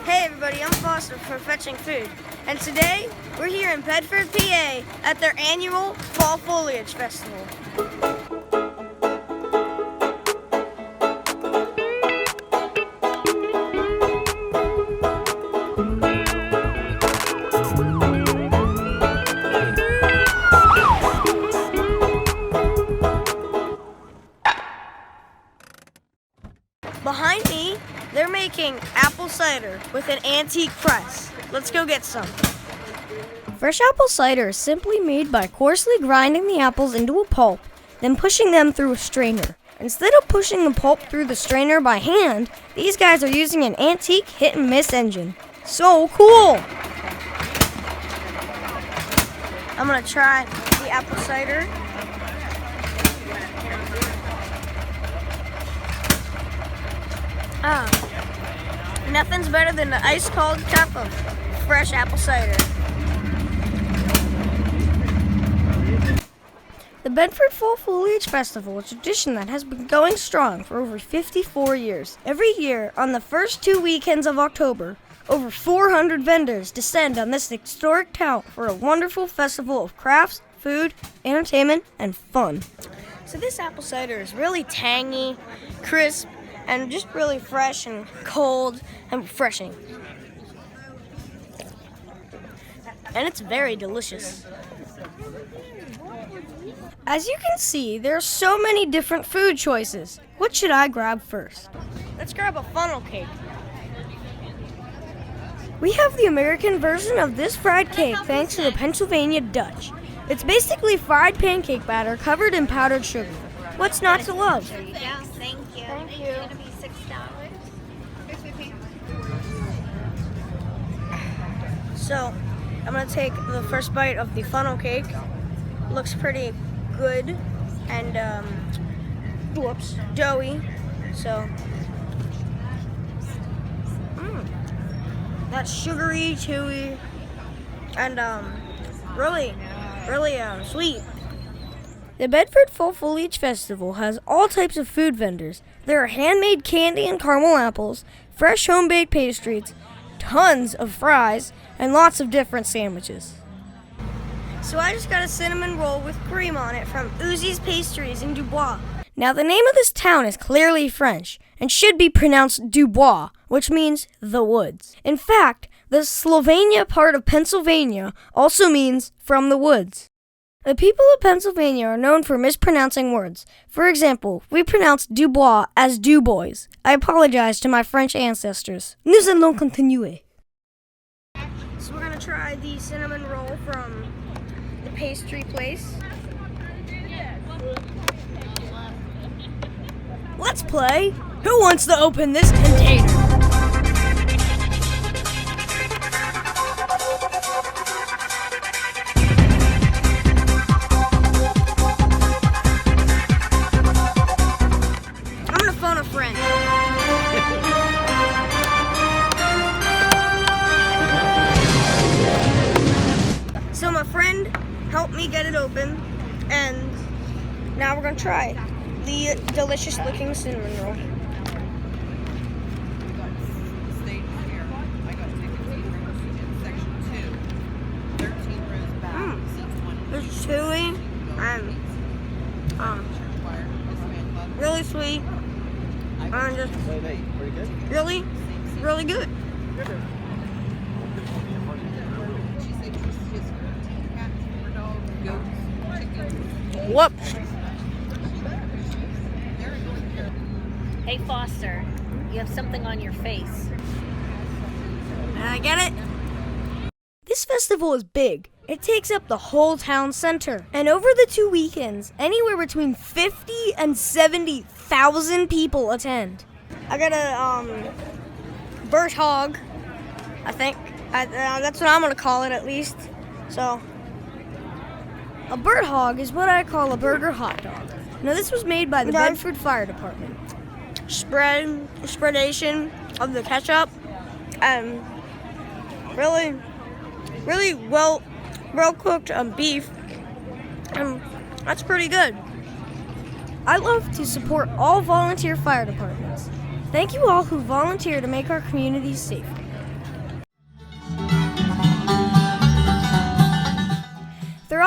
Hey everybody, I'm Foster from Fetching Food, and today we're here in Bedford, PA at their annual Fall Foliage Festival. Behind me, they're making apple cider with an antique press. Let's go get some. Fresh apple cider is simply made by coarsely grinding the apples into a pulp, then pushing them through a strainer. Instead of pushing the pulp through the strainer by hand, these guys are using an antique hit-and-miss engine. So cool! I'm gonna try the apple cider. Nothing's better than the ice-cold cup of fresh apple cider. The Bedford Fall Foliage Festival is a tradition that has been going strong for over 54 years. Every year, on the first 2 weekends of October, over 400 vendors descend on this historic town for a wonderful festival of crafts, food, entertainment, and fun. So this apple cider is really tangy, crisp, and just really fresh and cold and refreshing. And it's very delicious. As you can see, there are so many different food choices. What should I grab first? Let's grab a funnel cake. We have the American version of this fried cake thanks to the Pennsylvania Dutch. It's basically fried pancake batter covered in powdered sugar. What's not to love? Yeah, thank you. Thank you. It's going to be $6. So, I'm gonna take the first bite of the funnel cake. Looks pretty good and doughy. So, that's sugary, chewy, and really sweet. The Bedford Fall Foliage Festival has all types of food vendors. There are handmade candy and caramel apples, fresh home-baked pastries, tons of fries, and lots of different sandwiches. So I just got a cinnamon roll with cream on it from Uzi's Pastries in Dubois. Now the name of this town is clearly French and should be pronounced Dubois, which means the woods. In fact, the Slovenia part of Pennsylvania also means from the woods. The people of Pennsylvania are known for mispronouncing words. For example, we pronounce Dubois as Dubois. I apologize to my French ancestors. Nous allons continuer. So we're gonna try the cinnamon roll from the pastry place. Let's play. Who wants to open this container? I'm gonna phone a friend. So my friend helped me get it open, and now we're gonna try the delicious looking cinnamon roll. It's chewy and really sweet and just really good. Whoops. Hey, Foster, you have something on your face. Did I get it? This festival is big. It takes up the whole town center. And over the 2 weekends, anywhere between 50 and 70,000 people attend. I got a bird hog, I think. That's what I'm gonna call it at least. So, A bird hog is what I call a burger hot dog. Now this was made by the Okay. Bedford Fire Department. spreadation of the ketchup, and really well cooked beef, and that's pretty good. I love to support all volunteer fire departments. Thank you all who volunteer to make our communities safer.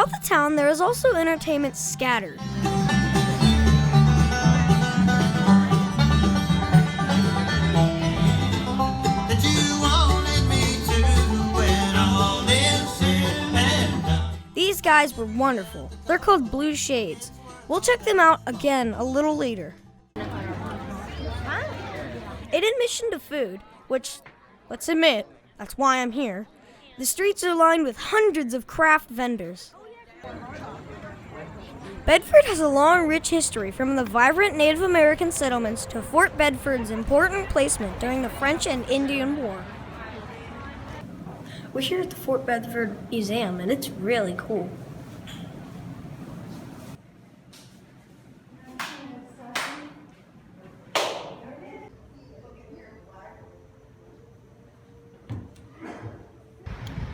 Throughout the town, there is also entertainment scattered. These guys were wonderful. They're called Blue Shades. We'll check them out again a little later. In addition to food, which, let's admit, that's why I'm here, the streets are lined with hundreds of craft vendors. Bedford has a long, rich history, from the vibrant Native American settlements to Fort Bedford's important placement during the French and Indian War. We're here at the Fort Bedford Museum, and it's really cool.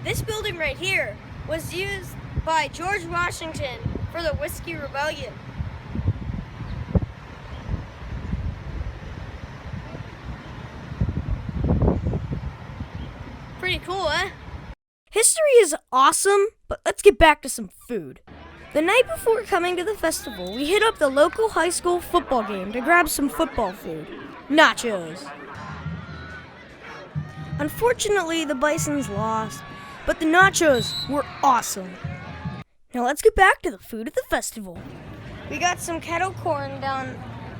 This building right here was used by George Washington for the Whiskey Rebellion. Pretty cool, eh? History is awesome, but let's get back to some food. The night before coming to the festival, we hit up the local high school football game to grab some football food. Nachos. Unfortunately, the Bisons lost, but the nachos were awesome. Now let's get back to the food at the festival. We got some kettle corn down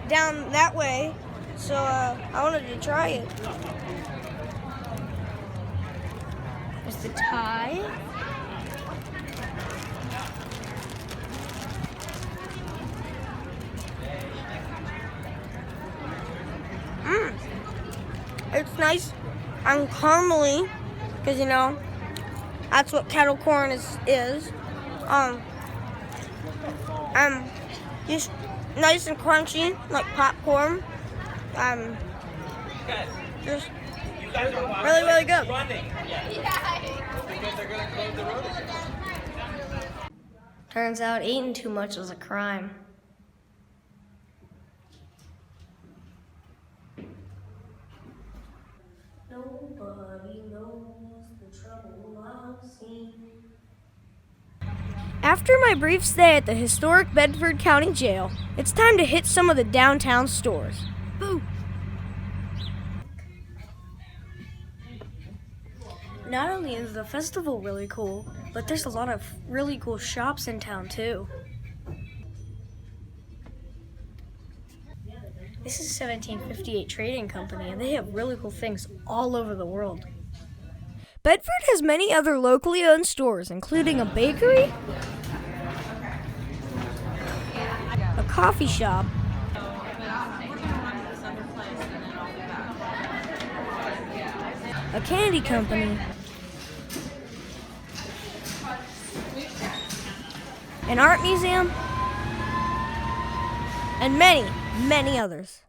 that way, so I wanted to try it. There's the Thai. It's nice and caramely, because that's what kettle corn is. Just nice and crunchy, like popcorn. Just really, really good. Turns out eating too much is a crime. Nobody knows the trouble I've seen. After my brief stay at the historic Bedford County Jail, it's time to hit some of the downtown stores. Boo! Not only is the festival really cool, but there's a lot of really cool shops in town too. This is 1758 Trading Company, and they have really cool things all over the world. Bedford has many other locally owned stores, including a bakery, a coffee shop, a candy company, an art museum, and many, many others.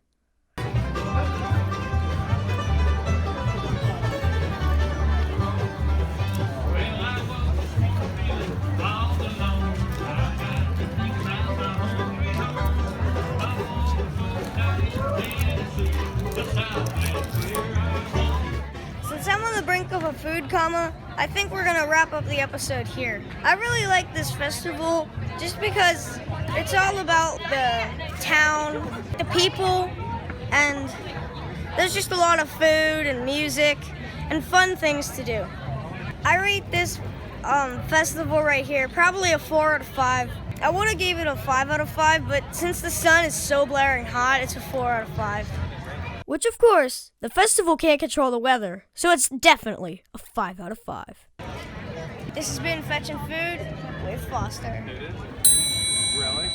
Since I'm on the brink of a food coma, I think we're gonna wrap up the episode here. I really like this festival just because it's all about the town, the people, and there's just a lot of food and music and fun things to do. I rate this festival right here probably a 4 out of 5. I would have gave it a 5 out of 5, but since the sun is so blaring hot, it's a 4 out of 5. Which, of course, the festival can't control the weather, so it's definitely a 5 out of 5. This has been Fetchin' Food with Foster. Really?